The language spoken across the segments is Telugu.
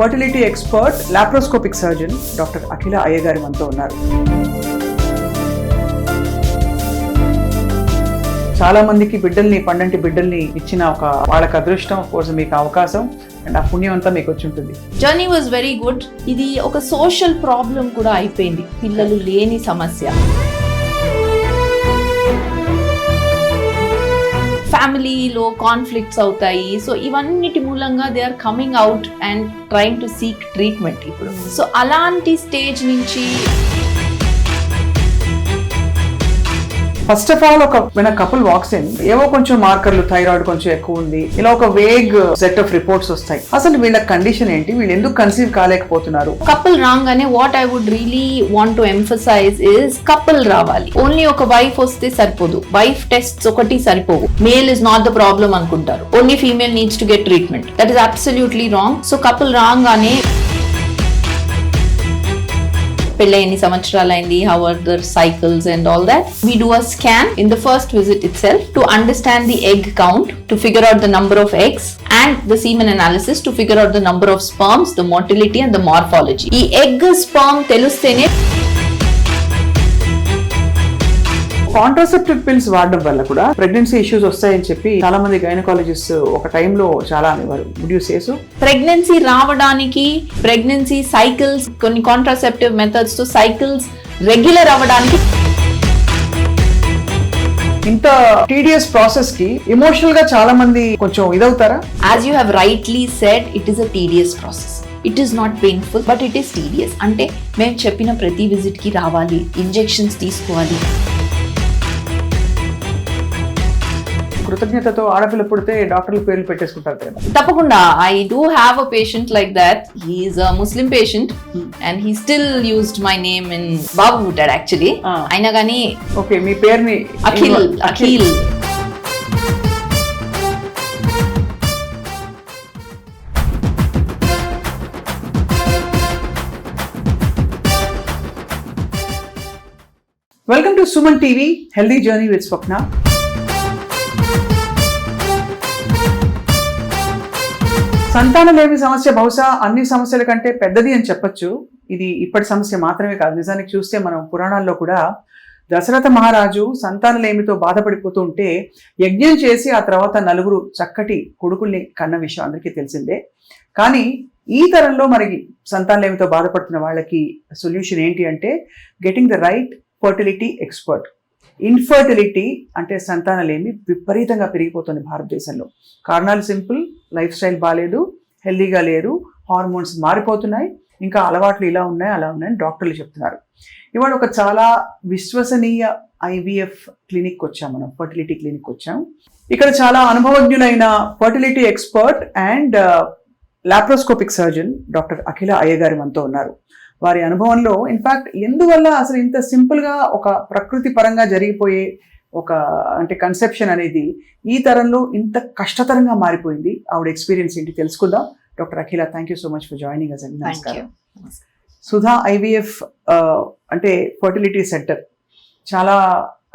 Fertility expert laparoscopic surgeon doctor Akhila Ayya గారు మనతో ఉన్నారు. చాలా మందికి పండంటి బిడ్డల్ని ఇచ్చిన ఒక వాళ్ళకి అదృష్టం, కోర్స్ మీకు అవకాశం అండ్ ఆ పుణ్యం అంతా మీకు వచ్చి ఉంటుంది. Journey was very good. ఇది ఒక సోషల్ ప్రాబ్లం కూడా అయిపోయింది, పిల్లలు లేని సమస్య. ఫ్యామిలీలో కాన్ఫ్లిక్ట్స్ అవుతాయి. సో ఇవన్నిటి మూలంగా they are coming out and trying to seek treatment ఇప్పుడు. సో అలాంటి స్టేజ్ నుంచి first of all couple walks in, ఏవో కొంచెం మార్కర్లు, థైరాయిడ్ కొంచెం ఎక్కువ ఉంది, ఇలా ఒక వేగ్ సెట్ ఆఫ్ రిపోర్ట్స్ వస్తాయి. అసలు వీళ్ళ కండిషన్ ఏంటి, వీళ్ళు ఎందుకు కన్సీవ్ కాలేకపోతున్నారు? కపుల్ రాగానే what I would really want to emphasize is couple రావాలి. ఓన్లీ ఒక వైఫ్ వస్తే సరిపోదు, వైఫ్ టెస్ట్స్ ఒకటి సరిపోవు. Male is not the problem అనుకుంటారు, only female needs to get treatment. That is absolutely wrong. So couple రాగానే పెళ్ళి ఎన్ని సంవత్సరాలు అయింది, how are their cycles and all that. We do a scan in the first visit itself to understand the egg count, to figure out the number of eggs, and the semen analysis to figure out the number of sperms, the motility and the morphology. ఈ egg sperm తెలుస్తేనే కాంట్రాసెప్టివ్ పిల్స్ వాడడం వల్ల కూడా ప్రెగ్నెన్సీ ఇష్యూస్ వస్తాయని చెప్పి చాలా మంది గైనకాలజిస్ట్ ఒక టైంలో చాలా అనేవారు. Would you say so? Pregnancy రావడానికి, ప్రెగ్నెన్సీ సైకిల్స్, కొన్ని కాంట్రాసెప్టివ్ మెథడ్స్ తో సైకిల్స్ రెగ్యులర్ అవ్వడానికి, ఇంత టీడీఎస్ ప్రాసెస్ కి ఎమోషనల్ గా చాలా మంది కొంచెం ఇదవుతారా? As you have rightly said, it is a tedious process. It is not painful but it is tedious. అంటే మేము చెప్పిన ప్రతి విజిట్ కి రావాలి, ఇంజెక్షన్స్ తీసుకోవాలి. కృతజ్ఞతతో ఆడపిల్ల పుడితే డాక్టర్లు పేర్లు పెట్టేసుకుంటారు కదా. తప్పకుండా. I do have a patient like that. He is a Muslim patient and he still used my name in బాబు పుట్టాడు యాక్చువల్లీ. అయినా కానీ ఓకే, మీ పేరుని Akhil. Welcome to Suman TV healthy journey with Swapna. సంతానలేమి సమస్య బహుశా అన్ని సమస్యల కంటే పెద్దది అని చెప్పొచ్చు. ఇది ఇప్పటి సమస్య మాత్రమే కాదు, నిజానికి చూస్తే మనం పురాణాల్లో కూడా దశరథ మహారాజు సంతానలేమితో బాధపడిపోతూ ఉంటే యజ్ఞం చేసి ఆ తర్వాత 4 చక్కటి కొడుకుల్ని కన్న విషయం అందరికీ తెలిసిందే. కానీ ఈ తరంలో మనకి సంతానలేమితో బాధపడుతున్న వాళ్ళకి సొల్యూషన్ ఏంటి అంటే getting the right fertility expert. Infertility అంటే సంతానలేమి విపరీతంగా పెరిగిపోతుంది భారతదేశంలో. కారణాలు సింపుల్, లైఫ్ స్టైల్ బాగాలేదు, హెల్దీగా లేరు, హార్మోన్స్ మారిపోతున్నాయి, ఇంకా అలవాట్లు ఇలా ఉన్నాయి అలా ఉన్నాయని డాక్టర్లు చెప్తున్నారు. ఇవాళ ఒక చాలా విశ్వసనీయ ఐవీఎఫ్ క్లినిక్ వచ్చాం, మనం ఫర్టిలిటీ క్లినిక్ వచ్చాం. ఇక్కడ చాలా అనుభవజ్ఞులైన fertility expert and laparoscopic surgeon doctor Akhila Ayya గారు మనతో ఉన్నారు. వారి అనుభవంలో ఇన్ఫాక్ట్ ఎందువల్ల అసలు ఇంత సింపుల్గా ఒక ప్రకృతి పరంగా జరిగిపోయే ఒక అంటే కన్సెప్షన్ అనేది ఈ తరంలో ఇంత కష్టతరంగా మారిపోయింది, ఆవిడ ఎక్స్పీరియన్స్ ఏంటి తెలుసుకుందాం. Doctor Akhila, thank you so much for joining us అండి. నమస్కారం. సుధా ఐవీఎఫ్ అంటే ఫర్టిలిటీ సెంటర్, చాలా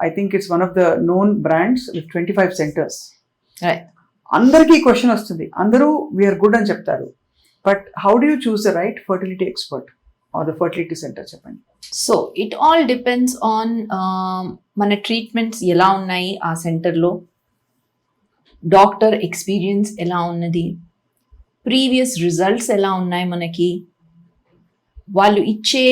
I think it's one of the known brands with 25 centres. అందరికీ క్వశ్చన్ వస్తుంది, అందరూ వీఆర్ గుడ్ అని చెప్తారు, but how do you choose the right fertility expert or the fertility centre? చెప్పండి. So it all depends on మన ట్రీట్మెంట్స్ ఎలా ఉన్నాయి, ఆ సెంటర్లో డాక్టర్ ఎక్స్పీరియన్స్ ఎలా ఉన్నది, ప్రీవియస్ రిజల్ట్స్ ఎలా ఉన్నాయి, మనకి వాళ్ళు ఇచ్చే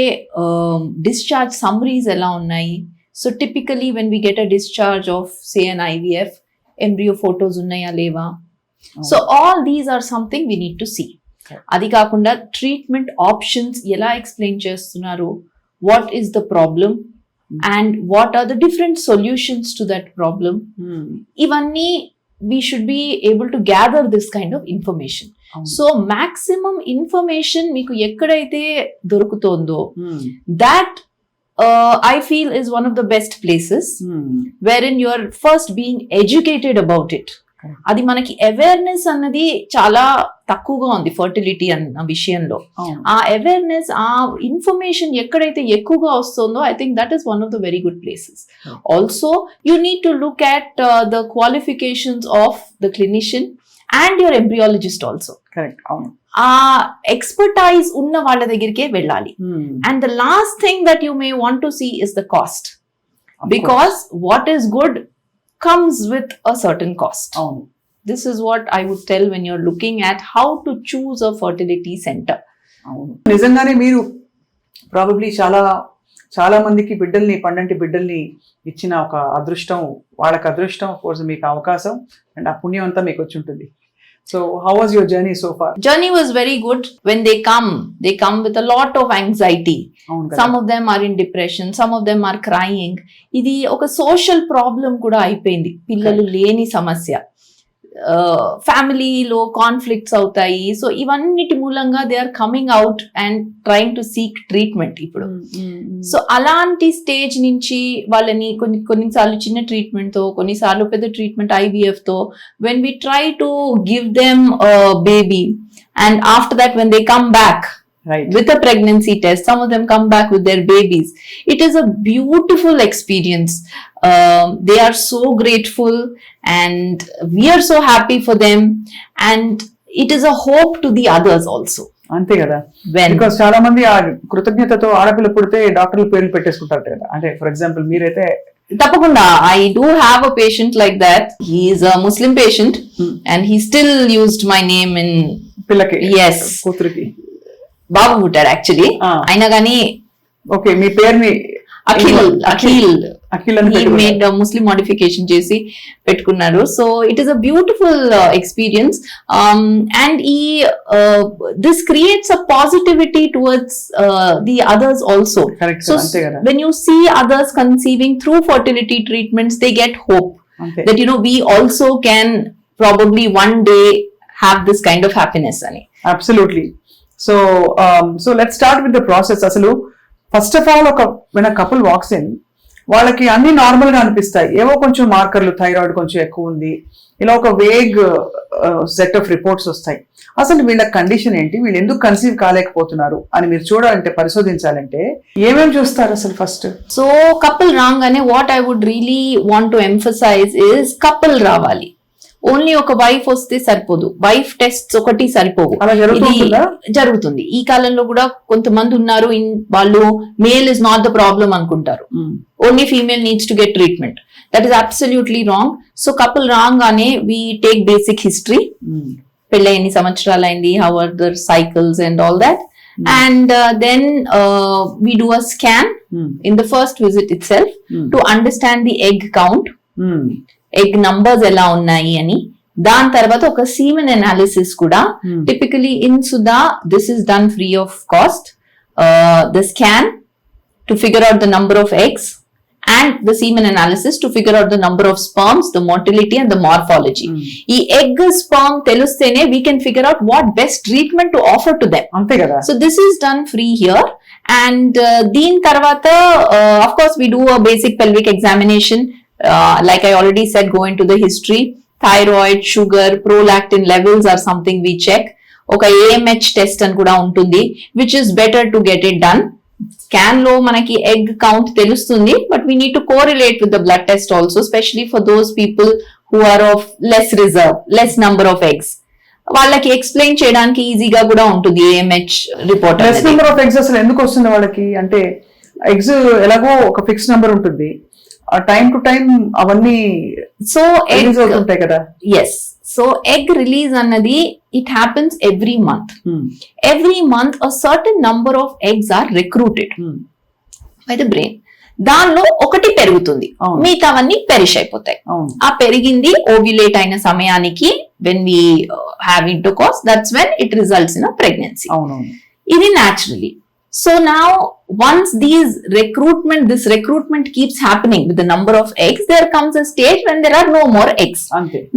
డిశ్చార్జ్ సమ్మరీస్ ఎలా ఉన్నాయి. So typically when we get a discharge of say an IVF, embryo photos ఉన్నాయా లేవా. So all these are something we need to see. అది కాకుండా ట్రీట్మెంట్ ఆప్షన్స్ ఎలా ఎక్స్ప్లెయిన్ చేస్తున్నారు, what is the problem and what are the different solutions to that problem. ఇవన్నీ we should be able to gather this kind of information. So maximum information మీకు ఎక్కడైతే దొరుకుతుందో that I feel is one of the best places wherein you are first being educated about it. అది మనకి అవేర్నెస్ అన్నది చాలా తక్కువగా ఉంది ఫర్టిలిటీ అన్న విషయంలో. ఆ అవేర్నెస్, ఆ ఇన్ఫర్మేషన్ ఎక్కడైతే ఎక్కువగా వస్తుందో I think that is one of the very good places. Also you need to look at the qualifications of the clinician and your embryologist also. Correct, అవును. ఆ ఎక్స్పర్టైజ్ ఉన్న వాళ్ళ దగ్గరికే వెళ్ళాలి. And the last thing that you may want to see is the cost, because what is good comes with a certain cost. అవును. This is what I would tell when you're looking at how to choose a fertility center. అవును, నిజంగానే మీరు ప్రాబబ్లీ చాలా మందికి పండంటి బిడ్డల్ని ఇచ్చిన ఒక అదృష్టం, వాళ్ళకి అదృష్టం, కోర్స్ మీకు అవకాశం అండ్ ఆ పుణ్యం అంతా మీకు వచ్చి ఉంటుంది. So how was your journey so far? Journey was very good. When they come with a lot of anxiety. Some of them are in depression, some of them are crying. ఇది ఒక సోషల్ ప్రాబ్లం కూడా అయిపోయింది, పిల్లలు లేని సమస్య. ఫ్యామిలీలో కాన్ఫ్లిక్ట్స్ అవుతాయి. సో ఇవన్నిటి మూలంగా they are coming out and trying to seek treatment ఇప్పుడు. సో అలాంటి స్టేజ్ నుంచి వాళ్ళని కొన్నిసార్లు చిన్న ట్రీట్మెంట్ తో, కొన్నిసార్లు పెద్ద ట్రీట్మెంట్ IVF తో, when we try to give them a baby and after that when they come back with a pregnancy test, some of them come back with their babies. It is a beautiful experience. They are so grateful and we are so happy for them, and it is a hope to the others also. అంతే కదా, బికాస్ చాలా మంది ఆ కృతజ్ఞతతో ఆడపిల్ల పుడితే డాక్టర్లు పేర్లు పెట్టేసుకుంటారు కదా. అంటే ఫర్ ఎగ్జాంపుల్ మీరైతే తప్పకుండా, I do have a patient like that. He is a Muslim patient and he still used my name in పిల్లకి, yes, కూతురికి బాబు పుట్టాడు యాక్చువల్లీ. అయినా కానీ ఓకే, మీ పేరుని అఖిల్ మేడ్ ముస్లిం మోడిఫికేషన్ చేసి పెట్టుకున్నారు. So it is a beautiful experience and this creates a positivity towards the others also. So when you see others conceiving through fertility treatments, they get hope that we also can probably one day have this kind of happiness ani. Absolutely. So let's start with the process. అసలు first of all when a couple walks in, వాళ్ళకి అన్ని నార్మల్ గా అనిపిస్తాయి. ఏవో కొంచెం మార్కర్లు, థైరాయిడ్ కొంచెం ఎక్కువ ఉంది, ఇలా ఒక వేగ్ సెట్ ఆఫ్ రిపోర్ట్స్ వస్తాయి. అసలు వీళ్ళ కండిషన్ ఏంటి, వీళ్ళు ఎందుకు కన్సీవ్ కాలేకపోతున్నారు అని మీరు చూడాలంటే, పరిశోధించాలంటే ఏమేమి చూస్తారు అసలు ఫస్ట్? సో కపుల్ రాగానే what I would really want to emphasize is couple రావాలి. ఓన్లీ ఒక వైఫ్ వస్తే సరిపోదు, వైఫ్ టెస్ట్ ఒకటి సరిపోవు. జరుగుతుంది ఈ కాలంలో కూడా. కొంతమంది ఉన్నారు వాళ్ళు male is not the problem అనుకుంటారు, only female needs to get treatment. That is absolutely wrong. So couple రాగానే వీ టేక్ బేసిక్ హిస్టరీ, పెళ్ళి ఎన్ని సంవత్సరాలు అయింది, how are their cycles and all that, and then we do a scan in the first visit itself to understand the egg count, egg numbers ఎలా ఉన్నాయి అని. దాని తర్వాత ఒక సీమెన్ అనాలిసిస్ కూడా. Typically in Sudha this is done free of cost. The scan to figure out the number of eggs and the semen analysis to figure out the number of sperms, the motility and the morphology. ఈ ఎగ్ స్పర్మ్ తెలిస్తేనే we can figure out what best treatment to offer to them. అంతే కదా. So this is done free here. And దీని తర్వాత of course we do a basic pelvic examination. Like I already said, go into the history. Thyroid, sugar, prolactin levels are something we check. Okay, AMH test అని కూడా ఉంటుంది, which is better to get it done. Scan లో మనకి egg count తెలుస్తుంది, but we need to correlate with the blood test also, especially for those people who are of less reserve, less number of eggs. వాళ్ళకి ఎక్స్ప్లెయిన్ చేయడానికి ఈజీగా కూడా ఉంటుంది AMH report. Less number of eggs అసలు ఎందుకు వస్తుంది వాళ్ళకి అంటే, ఎగ్స్ ఎలాగో ఒక ఫిక్స్ నెంబర్ ఉంటుంది, టైం టు టైం అవన్నీ సో రిలీజ్ అవుతుంటాయి కదా. ఎస్. సో ఎగ్ రిలీజ్ అన్నది it happens every month. Every month a certain number of eggs are recruited by the brain. దానిలో ఒకటి పెరుగుతుంది, మిగతావన్నీ పెరిష్ అయిపోతాయి. ఆ పెరిగింది ఓవ్యులేట్ అయిన సమయానికి when we have intercourse, that's when it results in a pregnancy. ఇది naturally. So now once this recruitment keeps happening with the number of eggs, there comes a stage when there are no more eggs.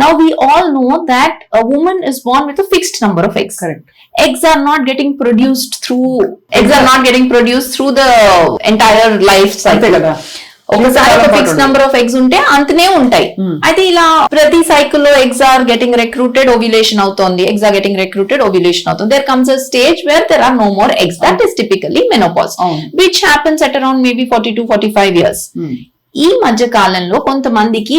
Now we all know that a woman is born with a fixed number of eggs. Correct. Eggs are not getting produced through the entire life cycle. ఒకసారి ఒక ఫిక్స్ నెంబర్ ఆఫ్ ఎగ్స్ ఉంటే అంతనే ఉంటాయి. అయితే ఇలా ప్రతి సైకిల్లో eggs are getting recruited, ovulation అవుతుంది, eggs are getting recruited, ovulation అవుతుంది. There comes a stage where there are no more eggs. That is typically menopause, which happens at around maybe 40 to 45 years. ఈ మధ్య కాలంలో కొంతమందికి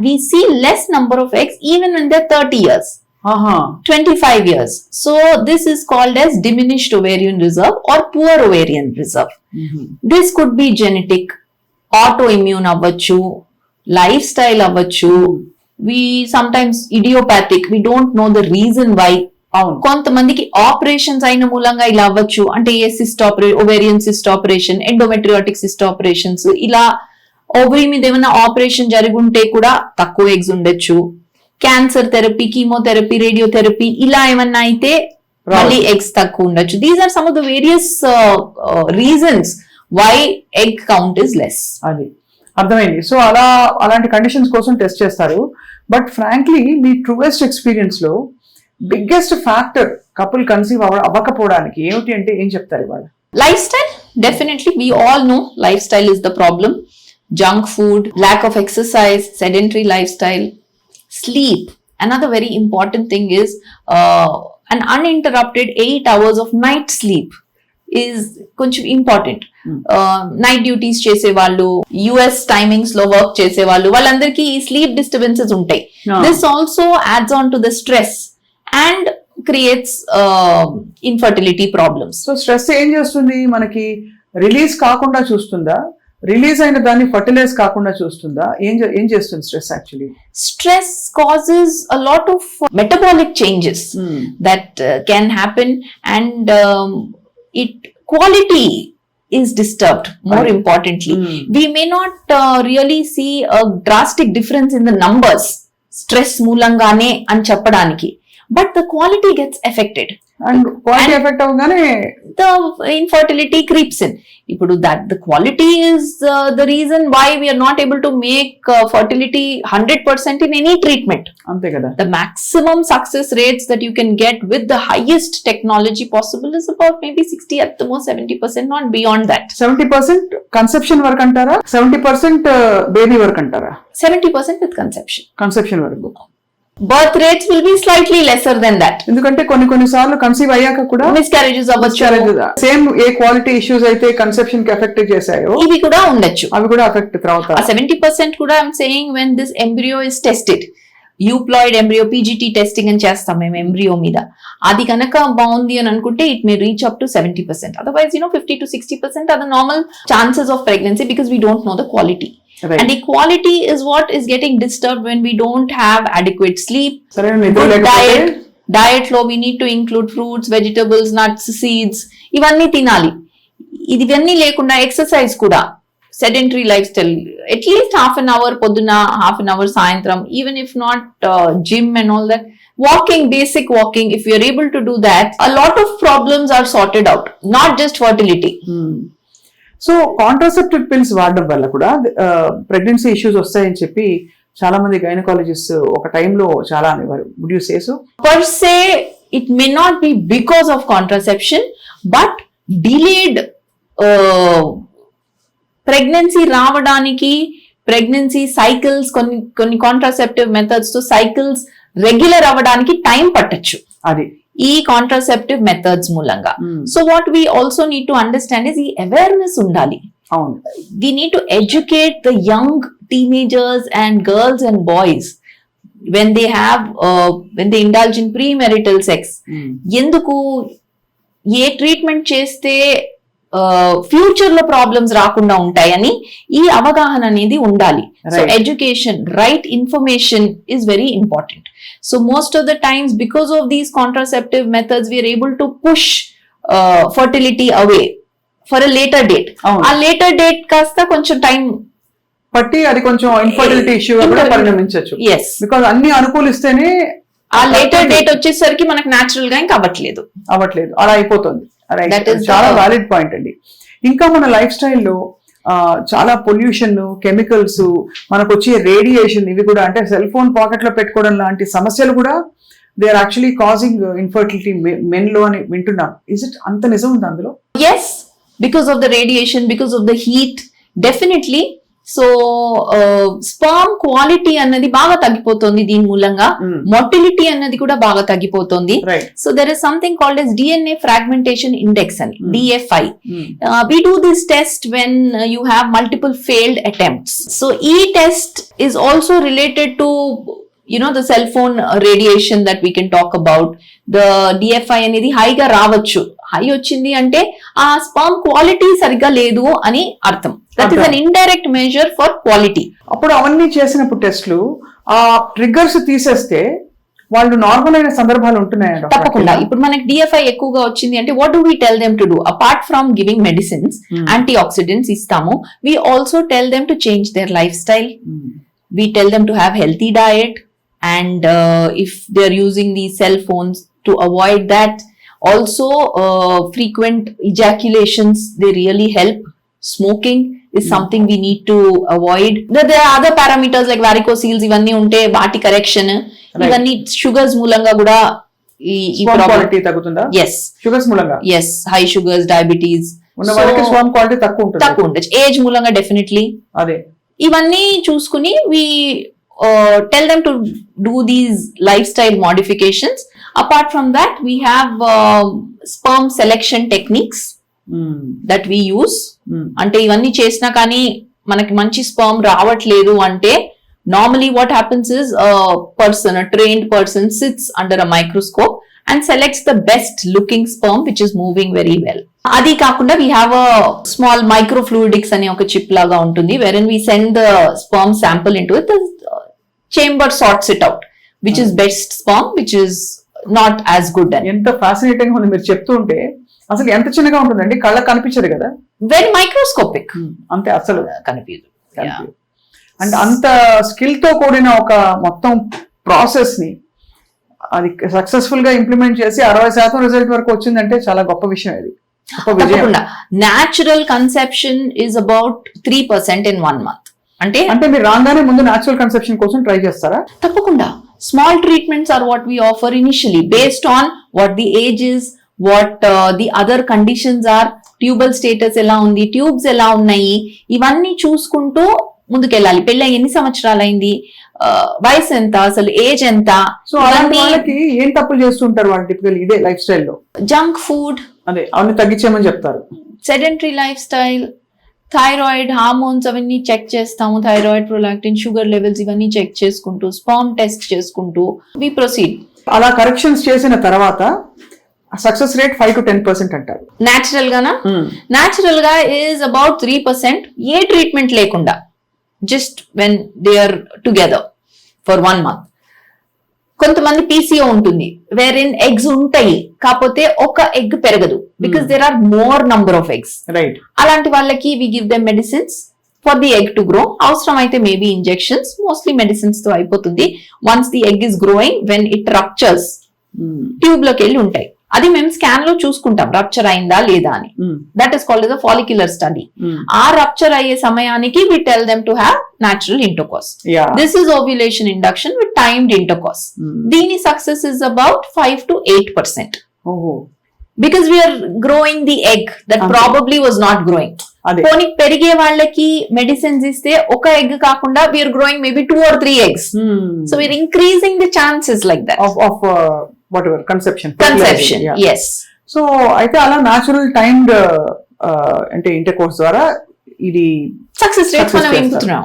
we see less number of eggs even when they're 30 years. ఆహా 25 years. So this is called as diminished ovarian reserve or poor ovarian reserve. This could be genetic, autoimmune avvachu, lifestyle avvachu. We sometimes idiopathic, we don't know the reason why. అవును కొంతమందికి ఆపరేషన్స్ అయిన మూలంగా ఇలా అవ్వచ్చు. అంటే ఏ cyst ovarian cyst operation, endometriotic cyst operations, ఇలా ఓవరీ మీద ఏమైనా ఆపరేషన్ జరిగి ఉంటే కూడా తక్కువ ఎగ్స్ ఉండొచ్చు. క్యాన్సర్ థెరపీ, కీమోథెరపీ, రేడియోథెరపీ ఇలా ఏమన్నా అయితే మళ్ళీ ఎగ్స్ తక్కువ ఉండొచ్చు. These are some of the various reasons why egg count is less. అది అర్థమైంది. సో అలాంటి కండిషన్స్ కోసం టెస్ట్ చేస్తారు. బట్ ఫ్రాంక్లీ మీ ట్రూయెస్ట్ ఎక్స్పీరియన్స్ లో బిగ్గెస్ట్ ఫ్యాక్టర్ కపుల్ కన్సీవ్ అవ్వకపోవడానికి ఏమిటి అంటే ఏం చెప్తారు ఇవాళ? Lifestyle, definitely we all know lifestyle is the problem. Junk food, lack of exercise, sedentary lifestyle, sleep. Another very important thing is an uninterrupted 8 hours of night sleep is కొంచెం ఇంపార్టెంట్. నైట్ డ్యూటీస్ చేసే వాళ్ళు, యుఎస్ టైమింగ్స్ లో వర్క్ చేసే వాళ్ళు, వాళ్ళందరికీ ఈ స్లీప్ డిస్టర్బెన్సెస్ ఉంటాయి. This also ads on to the stress and creates infertility problems. So stress ఏం చేస్తుంది? మనకి రిలీజ్ కాకుండా చూస్తుందా? రిలీజ్ అయిన దాన్ని ఫర్టిలైజ్ కాకుండా చూస్తుందా? ఏం చేస్తుంది stress actually? Stress causes a lot of metabolic changes that can happen, and it quality is disturbed. More importantly, we may not really see a drastic difference in the numbers stress మూలంగానే అని చెప్పడానికి, but the quality gets affected. And quality effect అవగానే the infertility creeps in. Ipudu that the quality is the reason why we are not able to make fertility 100% in any treatment. అంతే కదా. The maximum success rates that you can get with the highest technology possible is about maybe 60, at the most 70%, not beyond that. 70% conception work అంటారా? 70% బేబీ వర్క్ అంటారా? 70% with conception. కన్సెప్షన్ వరకు. Birth rates will be slightly lesser than that. ఎందుకంటే కొన్ని సార్లు కన్సీవ్ అయ్యాక కూడా Miscarriages అవ్వచ్చు, సేమ్ ఏ క్వాలిటీ ఇష్యూస్ అయితే కన్సెప్షన్ కి ఎఫెక్ట్ చేశాయో ఇవి కూడా ఉండొచ్చు. అవి కూడా ఎఫెక్ట్ తర్వాత 70% కూడా I'm saying when this embryo is tested. Euploid embryo PGT testing అని చేస్తాం మేము ఎంబ్రియో మీద. అది కనుక బాగుంది అని అనుకుంటే it may reach up to 70%. Otherwise 50 to 60% are the normal chances of pregnancy because we don't know the quality. Right. And the quality is what is getting disturbed when we don't have adequate sleep, good diet లో we need to include fruits, vegetables, nuts, seeds, ఇవన్నీ తినాలి. ఇవన్నీ లేకుండా ఎక్సర్సైజ్ కూడా, sedentary lifestyle, at least half an hour పొద్దున, half an hour సాయంత్రం, even if not gym and all that, walking, basic walking, if you are able to do that, a lot of problems are sorted out, not just fertility. So contraceptive pills వాడడం వల్ల కూడా ప్రెగ్నెన్సీ ఇష్యూస్ వస్తాయని చెప్పి చాలా మంది గైనకాలజిస్ట్ ఒక టైంలో చాలా అనేవారు. Would you say so? Per se, it may not be because of contraception, but delayed pregnancy రావడానికి, pregnancy cycles, కొన్ని కాంట్రాసెప్టివ్ మెథడ్స్ తో సైకిల్స్ రెగ్యులర్ అవ్వడానికి టైం పట్టొచ్చు అది ఈ కాంట్రాసెప్టివ్ మెథడ్స్ మూలంగా. So what we also need to understand is ఈ అవేర్నెస్ ఉండాలి. అవును, we need to educate the young teenagers and girls and boys when they have when they indulge in premarital sex. ఎందుకు, ఏ ట్రీట్మెంట్ చేస్తే ఫ్యూచర్ లో ప్రాబ్లమ్స్ రాకుండా ఉంటాయని ఈ అవగాహన అనేది ఉండాలి. So education, right information is very important. So most of the times, because of these contraceptive methods, we are able to push fertility away for a later date. A later date kasta koncham time పట్టి అది కొంచెం ఇన్ఫర్టిలిటీ ఇష్యూ కూడా పరిణమించవచ్చు. Yes, because అన్ని అనుకూలిస్తేనే ఆ లేటర్ డేట్ వచ్చేసరికి మనకు న్యాచురల్ గా ఇంకా అవ్వట్లేదు, అలా అయిపోతుంది. చాలా వ్యాలిడ్ పాయింట్ అండి. ఇంకా మన లైఫ్ స్టైల్లో చాలా పొల్యూషన్, కెమికల్స్, మనకు వచ్చే రేడియేషన్, ఇవి కూడా అంటే సెల్ ఫోన్ పాకెట్ లో పెట్టుకోవడం లాంటి సమస్యలు కూడా they are actually causing infertility men లో అని వింటున్నాం. ఇస్ ఇట్ అంత నిజం ఉంది అందులో? Yes, because of the radiation, because of the heat, definitely. So sperm quality అన్నది బాగా తగ్గిపోతుంది దీని మూలంగా. మొటిలిటీ అన్నది కూడా బాగా తగ్గిపోతుంది. So there is something called as DNA fragmentation index అని, DFI. We do this test when you have multiple failed attempts. So ఈ test is also related to the cell phone radiation that we can talk about, the DFI అనేది హైగా రావచ్చు. హై వచ్చింది అంటే ఆ స్పర్మ్ క్వాలిటీ సరిగ్గా లేదు అని అర్థం. That is an indirect measure for quality. అప్పుడు అవన్నీ చేసినప్పుడు టెస్ట్లు ఆ ట్రిగ్గర్స్ తీసేస్తే వాళ్ళు నార్మల్ అయిన సందర్భాలు ఉంటున్నాయి. తప్పకుండా. ఇప్పుడు మనకి డిఎఫ్ఐ ఎక్కువగా వచ్చింది అంటే what do we tell them to do? Apart from giving medicines, antioxidants ఇస్తాము, we also tell them to change their lifestyle. We tell them to have healthy diet, and if they're using these cell phones, to avoid that. Also, frequent ejaculations, they really help. Smoking is something we need to avoid. There are other parameters like varicocele, ivanni unte vaati correction. Ivanni sugars మూలంగా కూడా ఈ క్వాలిటీ తగ్గుతుందా? yes, sugars మూలంగా, yes, high sugars, diabetes ఉన్న వాళ్ళకి స్పర్మ్ క్వాలిటీ తక్కువ ఉంటుంది. ఏజ్ మూలంగా డెఫినెట్లీ అదే. ఇవన్నీ చూసుకుని we tell them to do these lifestyle modifications. Apart from that, we have sperm selection techniques that we use. అంటే ఇవన్నీ చేసినా కానీ మనకి మంచి స్పర్మ్ రావట్లేదు అంటే normally what happens is a trained person sits under a microscope and selects the best looking sperm which is moving very well. అది కాకుండా we have a small microfluidics అనే ఒక చిప్ లాగా ఉంటుంది, wherein we send the sperm sample into it. The chamber sorts it out which is best sperm, which is not as good. ఎంత ఫ్యాసినేటింగ్ ఉంది మీరు చెప్తుంటే. అసలు ఎంత చిన్నగా ఉంటుందండి, కళ్ళకు కనిపించదు కదా, very microscopic. అంతే, అసలు కనిపించదు. అంటే అంత స్కిల్ తో కూడిన ఒక మొత్తం ప్రాసెస్ ని అది సక్సెస్ఫుల్ గా ఇంప్లిమెంట్ చేసి 60% రిజల్ట్ వరకు వచ్చిందంటే చాలా గొప్ప విషయం. ఇది తప్పకుండా. Natural conception is about 3% in 1 month. అంటే మీరు రాగానే ముందు న్యాచురల్ కన్సెప్షన్ కోసం ట్రై చేస్తారా? తప్పకుండా. Small treatments are what we offer initially based on what the age is, what the other conditions are, tubal status ఎలా ఉంది, ట్యూబ్స్ ఎలా ఉన్నాయి, ఇవన్నీ చూసుకుంటూ ముందుకెళ్ళాలి. పెళ్ళి ఎన్ని సంవత్సరాలు అయింది, వయసు ఎంత, అసలు ఏజ్ ఎంత. సో వాళ్ళకి ఏం తప్పులు చేస్తుంటారు వాళ్ళు టిపికల్ ఇదే లైఫ్ స్టైల్లో? జంక్ ఫుడ్, అదే అవన్నీ తగ్గించేమని చెప్తారు. Sedentary life style, thyroid hormones అవన్నీ చెక్ చేస్తాము, థైరాయిడ్, ప్రొలాక్టిన్, షుగర్ లెవెల్స్ ఇవన్నీ చెక్ చేసుకుంటూ, స్పర్మ్ టెస్ట్ చేసుకుంటూ వి ప్రొసీడ్. అలా కరెక్షన్స్ చేసిన తర్వాత సక్సెస్ రేట్ 5 to 10% అంటారు. నేచురల్ గానా? నేచురల్ గా ఈజ్ అబౌట్ 3%. ఏ ట్రీట్మెంట్ లేకుండా, just when they are together for 1 month. కొంతమంది పీసీఓ ఉంటుంది, వేర్ ఇన్ ఎగ్స్ ఉంటాయి కాకపోతే ఒక ఎగ్ పెరగదు, because there are more number of eggs. Right. అలాంటి వాళ్ళకి we give them medicines for the egg to grow. అవసరం అయితే మేబీ ఇంజెక్షన్స్, మోస్ట్లీ మెడిసిన్స్ తో అయిపోతుంది. Once the egg is growing, when it ruptures, tube లోకి వెళ్ళి ఉంటాయి, అది మేము స్కాన్ లో చూసుకుంటాం రప్చర్ అయిందా లేదా అని. That is called as follicular study. ఆ రప్చర్ అయ్యే సమయానికి we tell them to have natural intercourse. This is ovulation induction with timed intercourse. దీని success is about 5 to 8%. Because we are growing the egg that probably was not growing. పోనీ పెరిగే వాళ్ళకి మెడిసిన్స్ ఇస్తే ఒక ఎగ్ కాకుండా we are growing maybe 2 or 3 eggs. So we are increasing the chances like that of whatever conception. Yes. So అయితే అలా న్యాచురల్ టైమ్డ్ అంటే ఇంటర్కోర్స్ ద్వారా ఇది సక్సెస్ రేట్ మనం ఇంపుతున్నాం.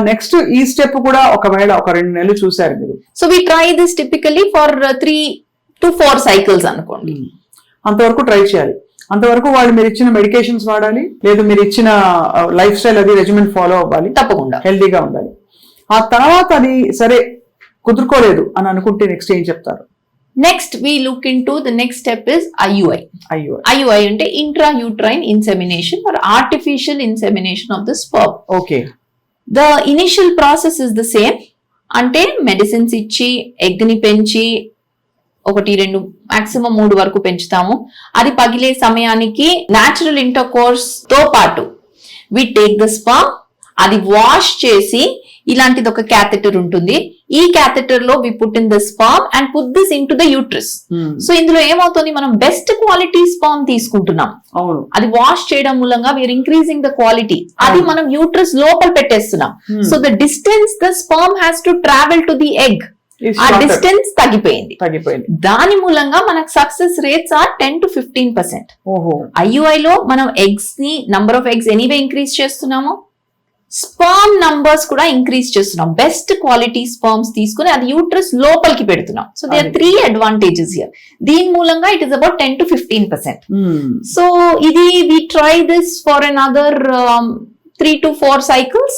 నెక్స్ట్ ఈ స్టెప్ కూడా ఒకవేళ ఒక 2 నెలలు చూసారు మీరు, so we try this typically for 3 to 4 cycles అనుకోండి. అంతవరకు ట్రై చేయాలి. అంతవరకు వాళ్ళు మీరు ఇచ్చిన మెడికేషన్స్ వాడాలి, లేదు మీరు ఇచ్చిన లైఫ్ స్టైల్ అది రెజిమెంట్ ఫాలో అవ్వాలి, తప్పకుండా హెల్దీగా ఉండాలి. ఆ తర్వాత అది సరే కుదురుకోలేదు అని అనుకుంటే నెక్స్ట్ ఏం చెప్తారు? Next we look into the next step is IUI. IUI అంటే intrauterine insemination or artificial insemination of the sperm. Okay. The initial process is the same. అంటే మెడిసిన్స్ ఇచ్చి ఎగ్ ని పెంచి 1-2 మాక్సిమం 3 వరకు పెంచుతాము. అది పగిలే సమయానికి న్యాచురల్ ఇంటర్కోర్స్ తో పాటు we take the sperm, అది వాష్ చేసి ఇలాంటిది ఒక క్యాథెటర్ ఉంటుంది. ఈ క్యాథెటర్ లో we put in the sperm and put this into the uterus. So ఇందులో ఏమవుతుంది, మనం బెస్ట్ క్వాలిటీ స్పర్మ్ తీసుకుంటున్నాం. అది వాష్ చేయడం మూలంగా వీఆర్ ఇంక్రీజింగ్ ద క్వాలిటీ. అది మనం యూట్రస్ లోపల పెట్టేస్తున్నాం. So the distance the sperm has to travel to the egg, ఆ డిస్టెన్స్ తగ్గిపోయింది. దాని మూలంగా మనకు success rates are 10 to 15%. IUI లో మనం ఎగ్స్ ని number of eggs anyway increase చేస్తున్నాము, స్పర్మ్ నంబర్స్ కూడా ఇంక్రీజ్ చేస్తున్నాం. బెస్ట్ క్వాలిటీ స్పర్మ్స్ తీసుకుని అది యూట్రస్ లోపలికి పెడుతున్నాం. So they are 3 advantages here. దీని మూలంగా ఇట్ ఇస్ అబౌట్ 10 to 15%. సో ఇది we try this for another 3 to 4 cycles.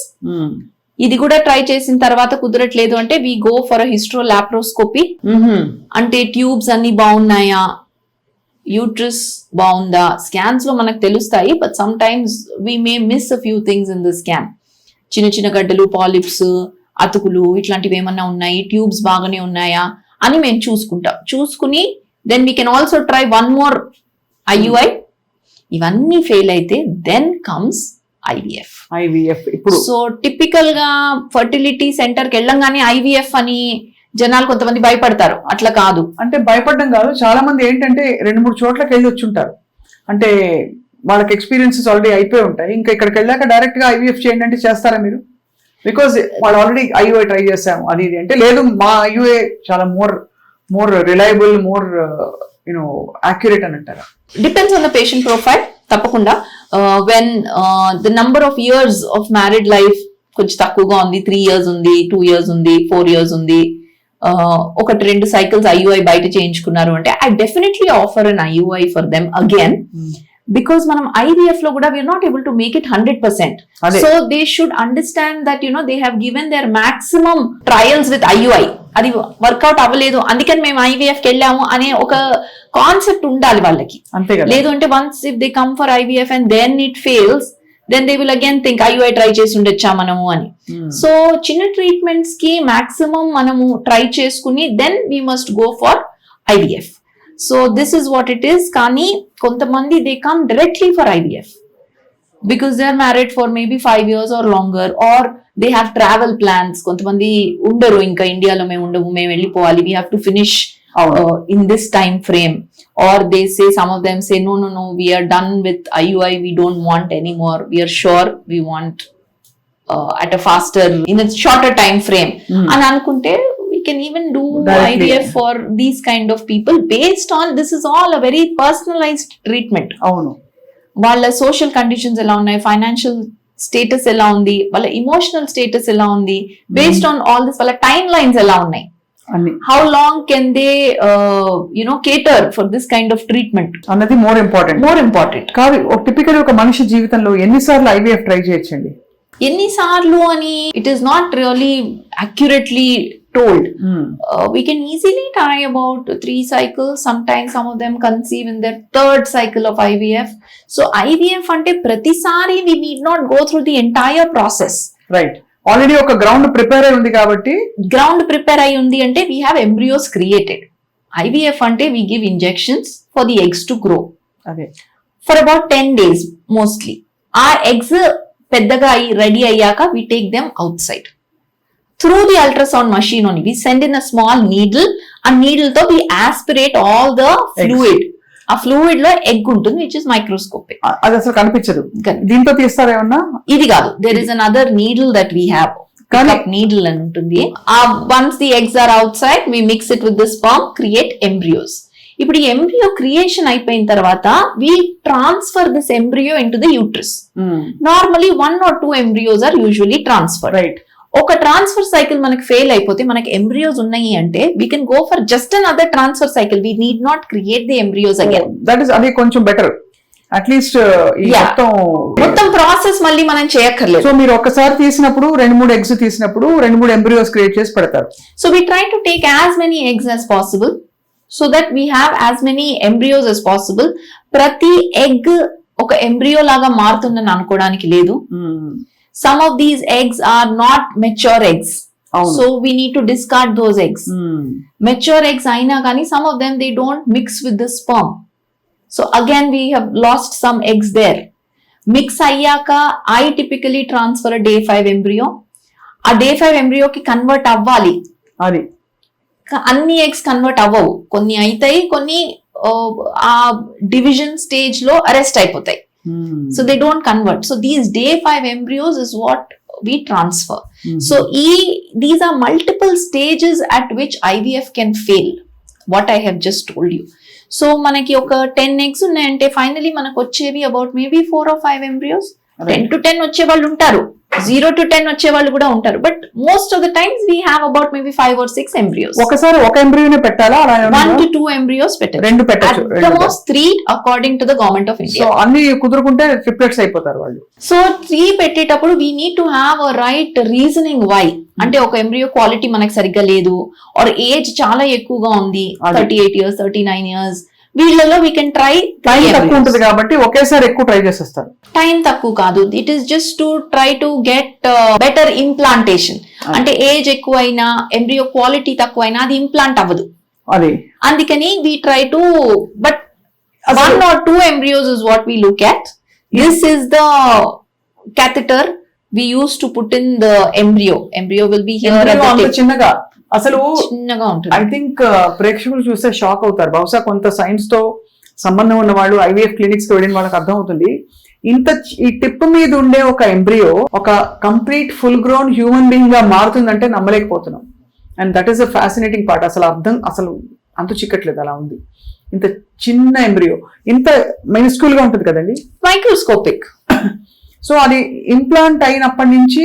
ఇది కూడా ట్రై చేసిన తర్వాత కుదరట్లేదు అంటే వి గో ఫర్ హిస్ట్రో లాప్రోస్కోపీ. అంటే ట్యూబ్స్ అన్ని బాగున్నాయా, యూట్రస్ బాగుందా, స్కాన్స్ లో మనకు తెలుస్తాయి. But some times we may miss a few things in the scan. చిన్న చిన్న గడ్డలు, పాలిప్స్, అతుకులు ఇట్లాంటివి ఏమన్నా ఉన్నాయి, ట్యూబ్స్ బాగానే ఉన్నాయా అని మేము చూసుకుని then we can also try one more IUI. ఇవన్నీ ఫెయిల్ అయితే దెన్ కమ్స్ IVF. ఇప్పుడు సో టిపికల్ గా ఫర్టిలిటీ సెంటర్ కి వెళ్ళంగానే IVF అని జనాలు కొంతమంది భయపడతారు. అట్లా కాదు. అంటే భయపడడం కాదు, చాలా మంది ఏంటంటే 2-3 చోట్లకి వెళ్ళి వచ్చి ఉంటారు. అంటే వాళ్ళకి ఎక్స్పీరియన్సెస్ ఆల్రెడీ అయిపోయి ఉంటాయి. ఇంకా ఇక్కడికి వెళ్ళాక డైరెక్ట్ గా IVF చేయండి అంటే చేస్తారా మీరు? బికాజ్ వాళ్ళు ఆల్రెడీ IUI ట్రై చేసాము అది ఇది అంటే, లేదు మా IUI చాలా మోర్ రిలయబుల్, మోర్ యాక్యురేట్ అని అంటారా? Depends on the patient profile. తప్పకుండా when the number of years of married life కొంచెం తక్కువగా ఉంది, 3 years ఉంది, 2 years ఉంది, 4 years ఉంది, 1-2 cycles IUI బయట చేయించుకున్నారు అంటే I definitely offer an IUI for them again. Because మనం IVF లో కూడా we are not able to make it 100%. So they should understand that they have given their maximum trials with IUI. అది వర్కౌట్ అవ్వలేదు అందుకని మేము IVF కి వెళ్ళాము అనే ఒక కాన్సెప్ట్ ఉండాలి వాళ్ళకి. లేదు అంటే once if they come for IVF and then it fails, then they will again think IUI try చేసి ఉండొచ్చా మనము అని. సో చిన్న ట్రీట్మెంట్స్ కి మాక్సిమం మనము ట్రై చేసుకుని then we must go for IVF. So this is what it is. కానీ కొంతమంది they come directly for IVF because they are married for maybe 5 years or longer, or they have travel plans. కొంతమంది ఉండరు, ఇంకా ఇండియాలో మేము ఉండము, మేము వెళ్ళిపోవాలి, we have to finish in this time frame, or they say, some of them say no, we are done with IUI, we don't want anymore, we are sure we want at a faster, in a shorter time frame. And anukunte we can even do directly IVF for these kind of people based on, this is all a very personalized treatment. avunu వాళ్ళ సోషల్ కండిషన్స్ ఎలా ఉన్నాయి, ఫైనాన్షియల్ స్టేటస్ ఎలా ఉంది, వాళ్ళ ఇమోషనల్ స్టేటస్ ఎలా ఉంది, బేస్డ్ ఆన్ ఆల్ దిస్ వాళ్ళ టైమ్ లైన్స్ ఎలా ఉన్నాయి, how long can they cater for this kind of treatment అన్నది మోర్ ఇంపార్టెంట్ కాదు. టిపికల్ ఒక మనిషి జీవితంలో ఎన్నిసార్లు IVF ట్రై చేయొచ్చండి? ఎన్నిసార్లు అని it is not really accurately told. We can easily try about 3 cycles. Sometimes some of them conceive in their 3rd cycle of IVF. So IVF ante pratisari we need not go through the entire process. Right. Already oka ground prepare ayi undi kabatti, ground prepare ayi undi ante we have embryos created. IVF ante we give injections for the eggs to grow. Okay. For about 10 days mostly. Our eggs peddaga ayi ready ayyaka we take them outside. Through the ultrasound machine only, we send in a small needle, and needle to we aspirate all the fluid. A fluid lo egg ఉంటుంది, which is microscopic. అది అసలు కనిపించదు. దీంతో తీస్తారా ఏమన్నా? ఇది కాదు, there is another needle that we have. Cup needle అని ఉంటుంది. Once the eggs are outside, we mix it with the sperm, create embryos. ఇప్పుడు ఈ embryo creation అయిపోయిన తర్వాత we transfer this embryo into the uterus. Normally 1 or 2 embryos are usually transferred. Right. ఒక ట్రాన్స్ఫర్ సైకిల్ మనకి ఫెయిల్ అయిపోతే, మనకి ఎంబ్రియోస్ ఉన్నాయి అంటే we can go for just another transfer cycle. We need not create the embryos again. That is అది కొంచెం బెటర్. అట్లీస్ట్ మొత్తం ప్రాసెస్ మళ్ళీ మనం చేయక్కర్లేదు. సో మీరు ఒక్కసారి తీసినప్పుడు 2-3 eggs తీసినప్పుడు 2-3 embryos క్రియేట్ చేసి పెడతారు. So we try to take as many eggs as possible so that we have as many embryos as possible. ప్రతి ఎగ్ ఒక ఎంబ్రియో లాగా మారుతుందని అనుకోవడానికి లేదు. Some of these eggs are not mature eggs. So we need to discard those eggs. Mature eggs aina kani some of them they don't mix with the sperm. So again we have lost some eggs there. Mix ayyaka I typically transfer a day 5 embryo. A day 5 embryo ki convert avvali. Adi అన్ని eggs convert అవ్వవు, కొన్ని అయితాయి, కొన్ని ఆ డివిజన్ స్టేజ్ లో అరెస్ట్ అయిపోతాయి. So they don't convert. So these day 5 embryos is what we transfer. So these are multiple stages at which IVF can fail. What I have just told you. So manaki oka 10 eggs unnayante finally manaku వచ్చేవి about maybe 4 or 5 embryos. 10 to 10 వచ్చే వాళ్ళు ఉంటారు. 0 to 10 వచ్చే వాళ్ళు కూడా ఉంటారు. But most of the times we have about maybe 5 or 6 embryos. ఒకసారి ఒక ఎంబ్రియోనే పెట్టాలా? 1 to 2 embryos పెట్టచ్చు. 2 పెట్టచ్చు. At the most 3 according to the government of India. So అన్ని కుదురుకుంటే ట్రిప్లెట్స్ అయిపోతారు వాళ్ళు. సో 3 పెట్టేటప్పుడు we need to have a right reasoning why. అంటే ఒక ఎంబ్రియో క్వాలిటీ మనకు సరిగ్గా లేదు, ఆర్ ఏజ్ చాలా ఎక్కువగా ఉంది, 38 years 39 years, వీళ్ళలో వీ కెన్ ట్రై. టైం తక్కువ ఉంటుంది కాబట్టి ఒకేసారి ఎక్కువ ట్రై చేసేస్తారు. టైం తక్కువ కాదు, it is just to try to get better implantation. అంటే ఏజ్ ఎక్కువైనా ఎంబ్రియో క్వాలిటీ తక్కువైనా అది ఇంప్లాంట్ అవ్వదు. అది అందుకని we try to, but 1 or 2 embryos is what we look at. This is the catheter we use to put in the embryo. Embryo will be here at the tip. చిన్నగా అసలు చిన్నగా ఉంటుంది. ఐ థింక్ ప్రేక్షకులు చూస్తే షాక్ అవుతారు. బహుశా కొంత సైన్స్ తో సంబంధం ఉన్న వాళ్ళు IVF క్లినిక్స్ కి వెళ్ళిన వాళ్ళకి అర్థం అవుతుంది. ఈ టిప్ మీద ఉండే ఒక ఎంబ్రియో ఒక complete full grown human being గా మారుతుందంటే నమ్మలేకపోతున్నాం. And that is a fascinating part. అసలు అంతు చిక్కట్లేదు, అలా ఉంది. ఇంత చిన్న ఎంబ్రియో ఇంత మైన్స్క్యూల్ గా ఉంటుంది కదండి, మైక్రోస్కోపిక్. సో అది ఇంప్లాంట్ అయినప్పటి నుంచి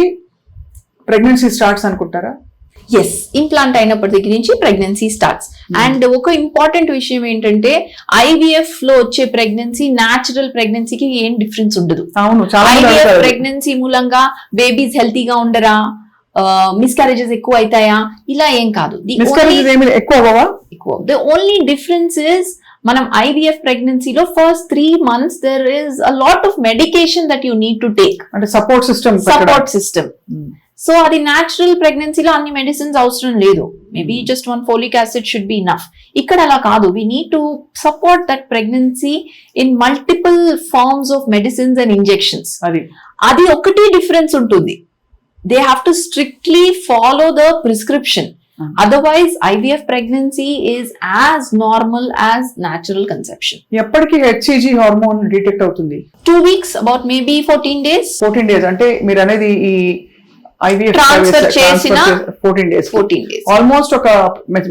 ప్రెగ్నెన్సీ స్టార్ట్స్ అనుకుంటారా? ఎస్, ఇంప్లాంట్ అయినప్పటి దగ్గర నుంచి ప్రెగ్నెన్సీ స్టార్ట్స్. అండ్ ఒక ఇంపార్టెంట్ విషయం ఏంటంటే IVF లో వచ్చే ప్రెగ్నెన్సీ న్యాచురల్ ప్రెగ్నెన్సీకి ఏం డిఫరెన్స్ ఉండదు. అవును, చాలా IVF ప్రెగ్నెన్సీ మూలంగా బేబీస్ హెల్తీగా ఉండరా, మిస్క్యారేజెస్ ఎక్కువ అవుతాయా, ఇలా ఏం కాదు. ద ఓన్లీ డిఫరెన్స్ ఇస్ మనం IVF ప్రెగ్నెన్సీలో first 3 months there is a lot of medication that you need to take. అంటే సపోర్ట్ సిస్టమ్. సో అది న్యాచురల్ ప్రెగ్నెన్సీలో అన్ని మెడిసిన్స్ అవసరం లేదు. Maybe just 1 folic acid should be enough. ఇక్కడ అలా కాదు, we need to support that pregnancy in multiple forms of medicines and injections. అది ఒకటి డిఫరెన్స్ ఉంటుంది. They have to strictly follow the prescription. Otherwise, IVF pregnancy is as normal as natural conception. ఎప్పటికి HCG హార్మోన్ డిటెక్ట్ అవుతుంది? 2 weeks, about maybe 14 days. 14 days అంటే మీరు అనేది ఈ IVF ట్రాన్స్ఫర్ చేసిన 14 days. ఆల్మోస్ట్ ఒక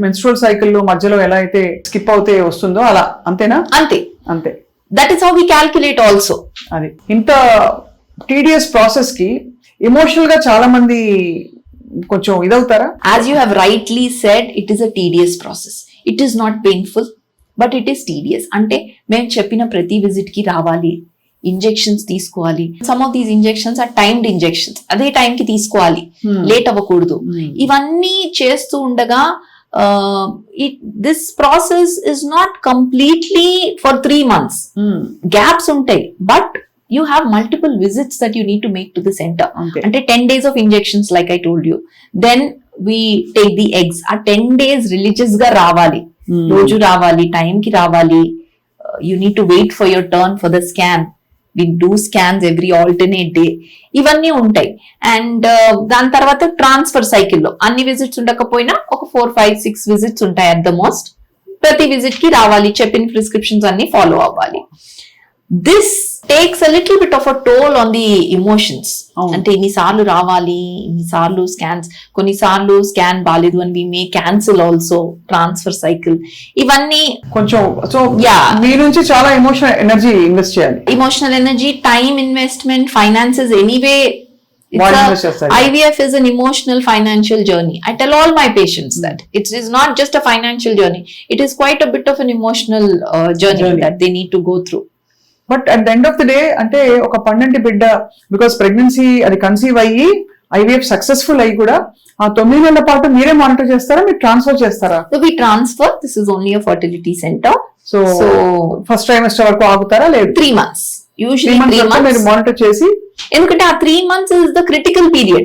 మెన్స్ట్రువల్ సైకిల్ లో మధ్యలో ఎలా అయితే స్కిప్ అవుతే వస్తుందో అలా, అంతేనా? అంతే. That is how we calculate also. అది ఇంత టీడీఎస్ ప్రాసెస్ కి ఎమోషనల్ గా చాలా మంది కొంచెం ఇదవుతారా? As you have rightly said, it is a tedious process. It is not painful, but it is tedious. అంటే మేము చెప్పిన ప్రతి విజిట్ కి రావాలి, ఇంజెక్షన్స్ తీసుకోవాలి. Some of these injections are timed injections, అదే టైం కి తీసుకోవాలి, లేట్ అవ్వకూడదు. ఇవన్నీ చేస్తూ ఉండగా this process is not completely for 3 months. Gaps ఉంటాయి, but you have multiple visits that you need to make to the center. Ante 10 days of injections like I told you. Then we take the eggs. A 10 days religious ga ravali. Roju ravali, time ki ravali. You need to wait for your turn for the scan. We do scans every alternate day. ఇవన్నీ ఉంటాయి. అండ్ దాని తర్వాత ట్రాన్స్ఫర్ సైకిల్లో అన్ని విజిట్స్ ఉండకపోయినా ఒక 4, 5, 6 విజిట్స్ ఉంటాయి అట్ ద మోస్ట్. ప్రతి విజిట్ కి రావాలి, చెప్పిన ప్రిస్క్రిప్షన్స్ అన్ని ఫాలో అవ్వాలి. This takes a little bit of a toll on the emotions. అంటే ఇన్నిసార్లు రావాలి, ఇన్నిసార్లు స్కాన్స్, కొన్నిసార్లు స్కాన్ బాలేదు అని we may cancel also transfer cycle. ఇవన్నీ కొంచెం సో మీ నుంచి చాలా ఎమోషనల్ ఎనర్జీ ఇన్వెస్ట్ చేయాలి. Emotional energy, time investment, finances. Anyway IVF is an emotional financial journey. I tell all my patients that it is not just a financial journey, it is quite a bit of an emotional journey that they need to go through. But at the end of the day అంటే ఒక పండంటి బిడ్డ, బికాస్ ప్రెగ్నెన్సీ అది కన్సీవ్ అయ్యి IVF సక్సెస్ఫుల్ అయ్యి కూడా ఆ 9 నెలల పాటు మీరే మానిటర్ చేస్తారా, మీరు ట్రాన్స్ఫర్ చేస్తారా? So we transfer. This is only a fertility center. So first trimester వరకు ఆగుతారా? లేదు, 3 months. Usually 3 months మీరు మానిటర్ చేసి, ఎందుకంటే ఆ 3 months is the critical period.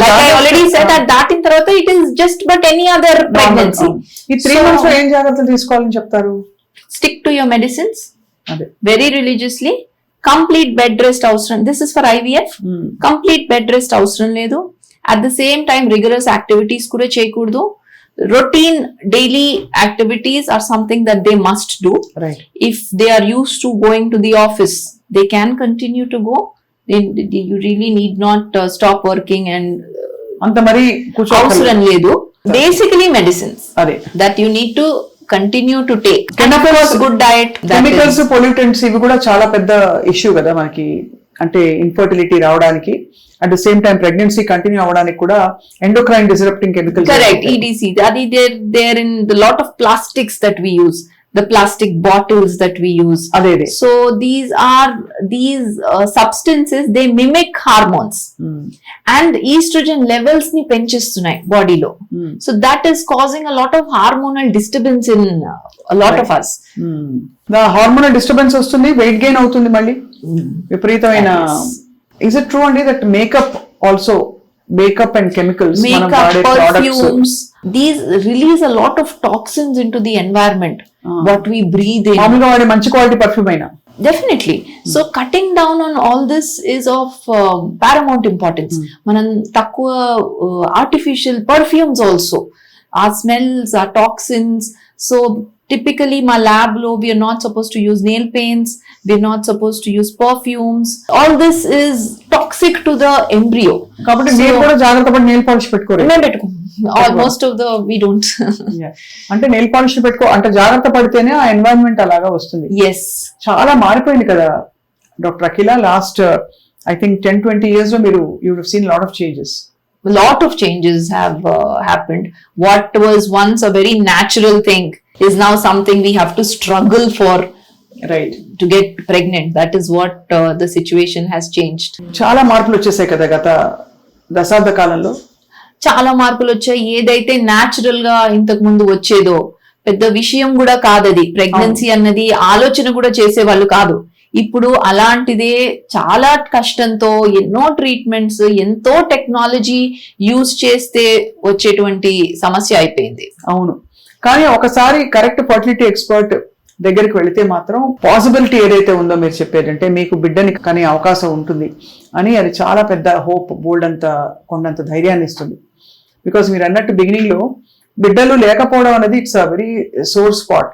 Like I already said, that దాటిన తర్వాత it is just but any other pregnancy. ఈ 3 months లో ఏం జాగ్రత్తలు తీసుకోవాలని చెప్తారు? Stick to your medicines. Very religiously. Complete bed rest అవసరం. This is for IVF. Complete bed rest అవసరం లేదు. At the same time rigorous activities కూడా చేయకూడదు. Routine daily activities are something that they must do. Right. If they are used to going to the office, they can continue to go. You really need not stop working and అంత మరి అవసరం లేదు. Basically medicines that you need to continue to take. And of course good diet. Chemicals, pollutants ఇవి కూడా చాలా పెద్ద ఇష్యూ కదా మనకి, అంటే ఇన్ఫర్టిలిటీ రావడానికి. At the same time pregnancy continue అవ్వడానికి కూడా endocrine disrupting chemicals. Correct, EDC. They're in the lot of plastics that we use, the plastic bottles that we use. అదే So these substances, they mimic hormones and estrogen levels ni penchestunnai body lo. So that is causing a lot of hormonal disturbance in a lot of us. Hormonal disturbance వస్తుంది, వెయిట్ గెయిన్ అవుతుంది మళ్ళీ విపరీతమైన. ఇస్ ఇట్ ట్రూ అండి that makeup also, makeup and chemicals, Makeup, perfumes, these release a lot of toxins into the environment, what we breathe in. మామూలుగా వాడే మంచి క్వాలిటీ పర్ఫ్యూమ్ అయినా. Definitely. So cutting down on all this is of paramount importance. Manam takkuva artificial perfumes also, our smells, our toxins. So typically my lab lo we are not supposed to use nail paints, we are not supposed to use perfumes. All this is toxic to the embryo. కాబట్టి నేను కూడా జాగ్రత్త పడి నెయిల్ పాలిష్ పెట్టుకోరు. Most of the we don't. అంటే నెయిల్ పాలిష్ పెట్టుకో అంటే జాగ్రత్త పడితేనే ఆ ఎన్వైరన్మెంట్ అలాగా వస్తుంది. Yes. చాలా మారిపోయింది కదా doctor Akhila, last I think 10-20 years లో మీరు you would seen lot of changes. A lot of changes have happened. What was once a very natural thing is now something we have to struggle for, right, to get pregnant. That is what the situation has changed. చాలా మార్పులు వచ్చేసాయి కదా గత దశాబ్ద కాలంలో. చాలా మార్పులు వచ్చాయి. ఏదైతే న్యాచురల్ గా ఇంతకు ముందు వచ్చేదో పెద్ద విషయం కూడా కాదది. ప్రెగ్నెన్సీ అన్నది ఆలోచన కూడా చేసేవాళ్ళు కాదు. ఇప్పుడు అలాంటిదే చాలా కష్టంతో ఎన్నో ట్రీట్మెంట్స్, ఎంతో టెక్నాలజీ యూజ్ చేస్తే వచ్చేటువంటి సమస్య అయిపోయింది. అవును, కానీ ఒకసారి కరెక్ట్ ఫర్టిలిటీ ఎక్స్పర్ట్ దగ్గరికి వెళితే మాత్రం పాసిబిలిటీ ఏదైతే ఉందో మీరు చెప్పేదంటే మీకు బిడ్డని కనే అవకాశం ఉంటుంది అని, అది చాలా పెద్ద హోప్, బోల్డ్ అంత కొండంత ధైర్యాన్ని ఇస్తుంది. బికాస్ మీరు అన్నట్టు బిగినింగ్ లో బిడ్డలు లేకపోవడం అనేది it's a very sore spot.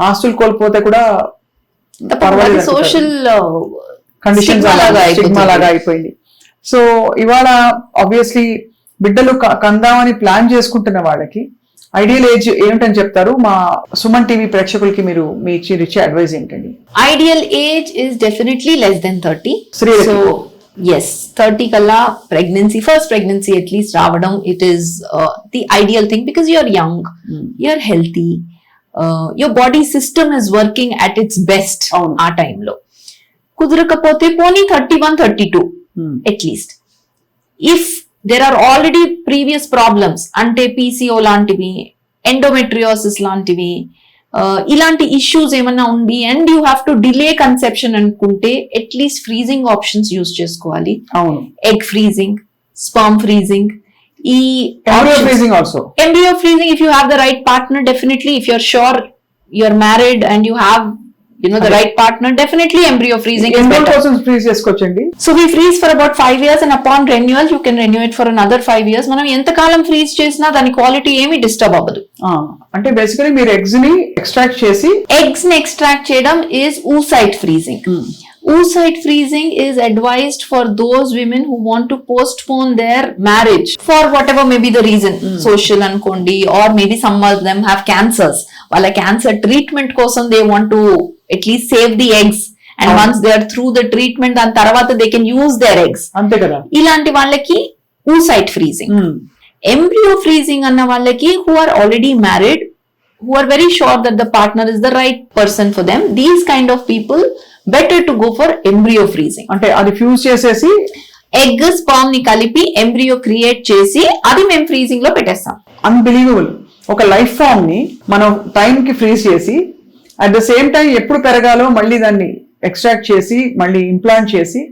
ఆస్తులు కోల్పోతే కూడా పర్వాలేదు, సోషల్ కండిషన్స్ స్టిగ్మా లాగా అయిపోయింది. సో ఇవాళ ఆబ్వియస్లీ బిడ్డలు కందామని ప్లాన్ చేసుకుంటున్న వాళ్ళకి ఐడియల్ ఏజ్ ఏమిటని చెప్తారు? మా సుమన్ టీవీ ప్రేక్షకులకి మీరు మీ ఇచ్చే అడ్వైజ్ ఏంటండి? Ideal age is definitely less than 30. So yes, 30 kalla pregnancy, first pregnancy at least రావడం, it is the ideal thing because you're young, you're healthy, your body system is working at its best ఆ time లో. కుదరకపోతే పోనీ 31-32 at least. If there are already previous problems అంటే PCO లాంటివి, ఎండోమెట్రియోసిస్ లాంటివి, ఇలాంటి ఇష్యూస్ ఏమన్నా ఉంది and you have to delay conception అనుకుంటే అట్లీస్ట్ ఫ్రీజింగ్ ఆప్షన్స్ యూజ్ చేసుకోవాలి. అవును, ఎగ్ ఫ్రీజింగ్, స్పర్మ్ ఫ్రీజింగ్, ఈ embryo freezing if you have the right partner, definitely. If you're sure you're married and you have the right partner, definitely embryo freezing is better. Freeze చేసుకోవచ్చండి. So we freeze for about 5 years and upon renewal you can renew it for another 5 years. మనం ఎంత కాలం ఫ్రీజ్ చేసినా దాని క్వాలిటీ ఏమీ డిస్టర్బ్ అవ్వదు. అంటే బేసికలీ మీరు ఎగ్స్ ని ఎక్స్ట్రాక్ట్ చేసి, ఎగ్స్ ని ఎక్స్ట్రాక్ట్ చేయడం is oocyte freezing. Oocyte freezing is advised for those women who want to postpone their marriage for whatever may be the reason, social అనుకోండి, or maybe some of them have cancers. వాళ్ళ క్యాన్సర్ ట్రీట్మెంట్ కోసం they want to at least save the eggs, and once they are through the treatment దాని తర్వాత they can use their eggs. అంతే కదా. ఇలాంటి వాళ్ళకి oocyte freezing. Embryo freezing అన్న వాళ్ళకి who are already married, who are very sure that the partner is the right person for them, these kind of people better to go for embryo freezing. అంటే అది ఫ్యూజ్ చేసేసి ఎగ్ స్పర్మ్ ని కలిపి ఎంబ్రియో క్రియేట్ చేసి అది మేము ఫ్రీజింగ్ లో పెట్టేస్తాం. అన్బిలీవబుల్. ఒక లైఫ్ ఫామ్ ని మనం టైం కి ఫ్రీజ్ చేసి అట్ ద సేమ్ టైం ఎప్పుడు పెరగాలో మళ్ళీ దాన్ని ఎక్స్ట్రాక్ట్ చేసి మళ్ళీ ఇంప్లాంట్ చేసి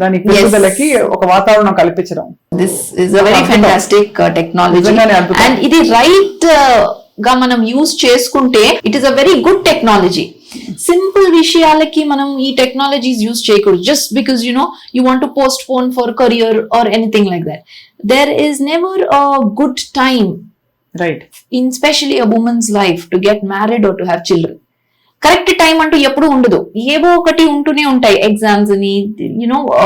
దాని పెరుగుదలకి ఒక వాతావరణం కల్పించడం. This is a very fantastic technology and ఇది రైట్ గా మనం యూజ్ చేసుకుంటే it is a very good technology. Simple విషయాలకి మనం ఈ టెక్నాలజీస్ యూజ్ చేయకూడదు just because you want to postpone for career or anything like that. There is never a good time, right, in specially a women's life to get married or to have children. Correct time అంటూ ఎప్పుడు ఉండదు, ఏవో ఒకటి ఉంటూనే ఉంటాయి. ఎగ్జామ్స్ అని,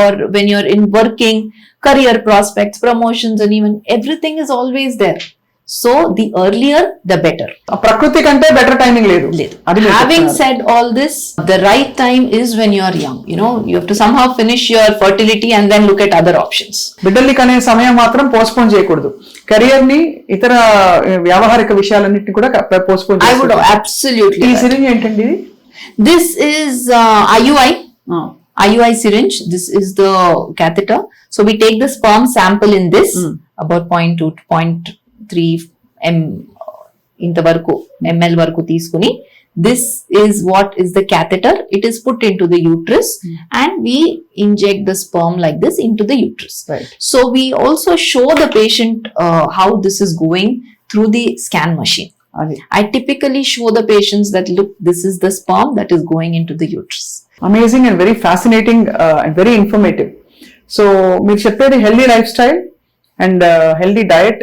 or when you're in working, career prospects, promotions, and even everything is always there. So the earlier, the better. ఆ ప్రకృతి కంటే బెటర్ టైమింగ్ లేదు. అది మీరు Having చెప్తున్నారు. said all this, the right time is when you are young. You know, you have to somehow finish your fertility and then look at other options. బిడ్డల్ని కనే సమయం మాత్రం పోస్ట్పోన్ చేయకూడదు. కెరియర్ ని ఇతర వ్యావహారిక విషయాలన్నింటినీ కూడా పోస్ట్పోన్ I would absolutely. ఈ that. సిరింజ్ ఏంటండి ఇది? This is IUI. IUI syringe. This is the catheter. So we take the sperm sample in this, about 0.2 to 0.3 ml వరకు తీసుకుని, this is what is the catheter. It is put into the uterus and we inject the sperm like this into the uterus. Right. So we also show the patient how this is going through the scan machine. అది I typically show the patients that look, this is the sperm that is going into the uterus. Amazing and very fascinating and very informative. So మీరు చెప్పేది healthy life style and healthy diet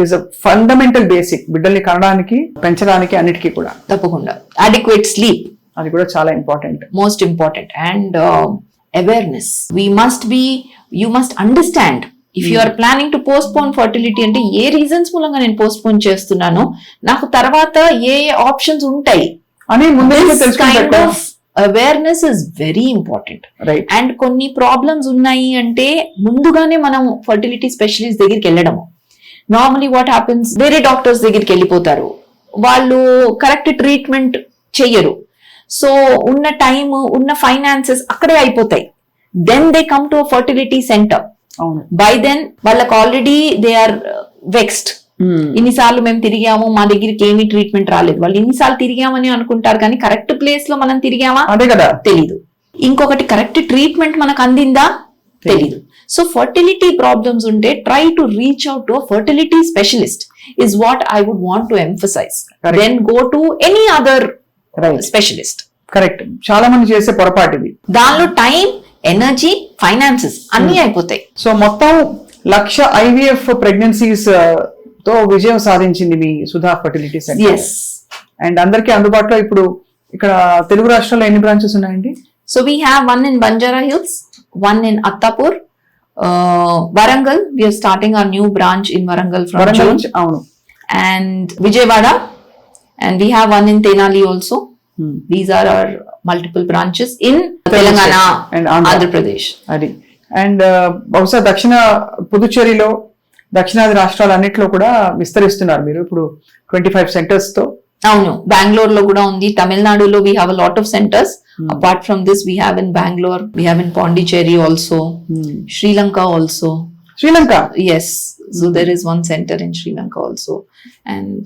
is a fundamental basic బిడ్డల్ని కనడానికి పెంచడానికి అన్నిటికీ కూడా. తప్పకుండా. Adequate sleep, అది కూడా చాలా important. most important, and awareness. You must understand. If you are planning to postpone fertility అంటే ఏ రీజన్స్ మూలంగా నేను పోస్ట్పోన్ చేస్తున్నాను, నాకు తర్వాత ఏ ఆప్షన్స్ ఉంటాయి అని ముందే This kind తెలుసుకుంటే of awareness is very important. Right. And కొన్ని ప్రాబ్లమ్స్ ఉన్నాయి అంటే ముందుగానే మనం ఫర్టిలిటీ స్పెషలిస్ట్ దగ్గరికి వెళ్ళడము. నార్మలీ వాట్ హ్యాపెన్స్, వేరే డాక్టర్స్ దగ్గరికి వెళ్ళిపోతారు, వాళ్ళు కరెక్ట్ ట్రీట్మెంట్ చెయ్యరు. సో ఉన్న టైం, ఉన్న ఫైనాన్సెస్ అక్కడే అయిపోతాయి. Then they come to fertility centre. అవును. బై దెన్ వాళ్ళకి ఆల్రెడీ దే ఆర్ వెక్స్డ్. ఇన్నిసార్లు మేము తిరిగాము, మా దగ్గరికి ఏమీ ట్రీట్మెంట్ రాలేదు. వాళ్ళు ఇన్నిసార్లు తిరిగామని అనుకుంటారు, కానీ కరెక్ట్ ప్లేస్ లో మనం తిరిగామా అదే కదా తెలీదు. ఇంకొకటి, కరెక్ట్ ట్రీట్మెంట్ మనకు అందిందా తెలీదు. సో ఫర్టిలిటీ ప్రాబ్లమ్స్ ఉంటే try to reach out to fertility specialist is what I would want to emphasise. Correct. Then go to any other right. Specialist. Correct. చాలా మంది చేసే పొరపాటు ఇది. దానిలో టైం, ఎనర్జీ, ఫైనాన్సెస్ అన్ని అయిపోతాయి. సో మొత్తం 1,00,000 IVF ప్రెగ్నెన్సీస్ తో విజయం సాధించింది మీ Sudha fertility centre. Yes. And అందరికీ అందుబాటులో ఇప్పుడు ఇక్కడ తెలుగు రాష్ట్రాల్లో ఎన్ని బ్రాంచెస్ ఉన్నాయండి? So we have one in Banjara Hills, one in Attapur, Warangal. We are starting our new branch in Warangal from Warangal June, నుంచి. అవును. and Vijayawada, and we have one in Tenali also. Hmm. These are our multiple branches in Telangana and and Andhra. Andhra Pradesh. అది. అండ్ బహుశా పుదుచ్చేరిలో దక్షిణాది రాష్ట్రాలన్నిట్లో కూడా విస్తరిస్తున్నారు మీరు ఇప్పుడు 25 సెంటర్స్ తో. అవును, బెంగళూరు లో కూడా ఉంది. తమిళనాడులో we have a lot of centers. Apart from this, we have in Bangalore, we have in Pondicherry also, Sri Lanka also. Sri Lanka. Yes, so there is one center in Sri Lanka also, and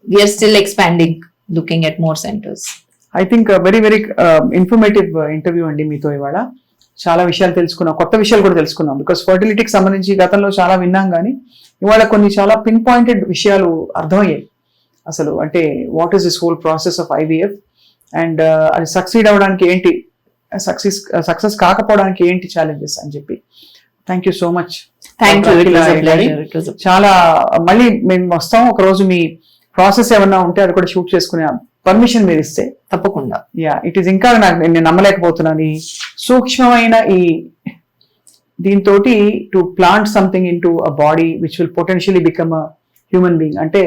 we are still expanding, looking at more centers. I think very very informative interview అండి మీతో ఇవాళ. చాలా విషయాలు తెలుసుకున్నాం, కొత్త విషయాలు కూడా తెలుసుకున్నాం. బికాస్ ఫర్టిలిటీకి సంబంధించి గతంలో చాలా విన్నాం, కానీ ఇవాళ కొన్ని చాలా పిన్ పాయింటెడ్ విషయాలు అర్థమయ్యాయి. అసలు అంటే what is this whole process of IVF and అది సక్సీడ్ అవ్వడానికి ఏంటి, సక్సెస్ కాకపోవడానికి ఏంటి ఛాలెంజెస్ అని చెప్పి. Thank you so much. Thank you. It was a pleasure. It was a చాలా మళ్ళీ మేము వస్తాం ఒక రోజు, మీ ప్రాసెస్ ఏమన్నా ఉంటే అది కూడా షూట్ చేసుకునే పర్మిషన్ మీరు ఇస్తే. తప్పకుండా. Yeah, it is. ఇంకా నేను నమ్మలేకపోతున్నాను ఈ సూక్ష్మమైన ఈ దీంతో to plant something in to a body which will potentially become a human being. అంటే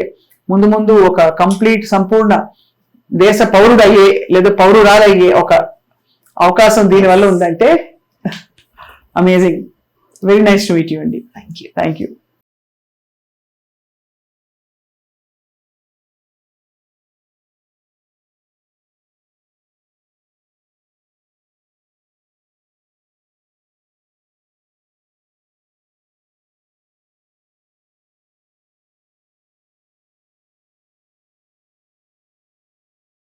ముందు ఒక కంప్లీట్ సంపూర్ణ దేశ పౌరుడు అయ్యే లేదా పౌరురాలయ్యే ఒక అవకాశం దీనివల్ల ఉందంటే amazing. Very nice to meet you అండి. Thank you. Thank you.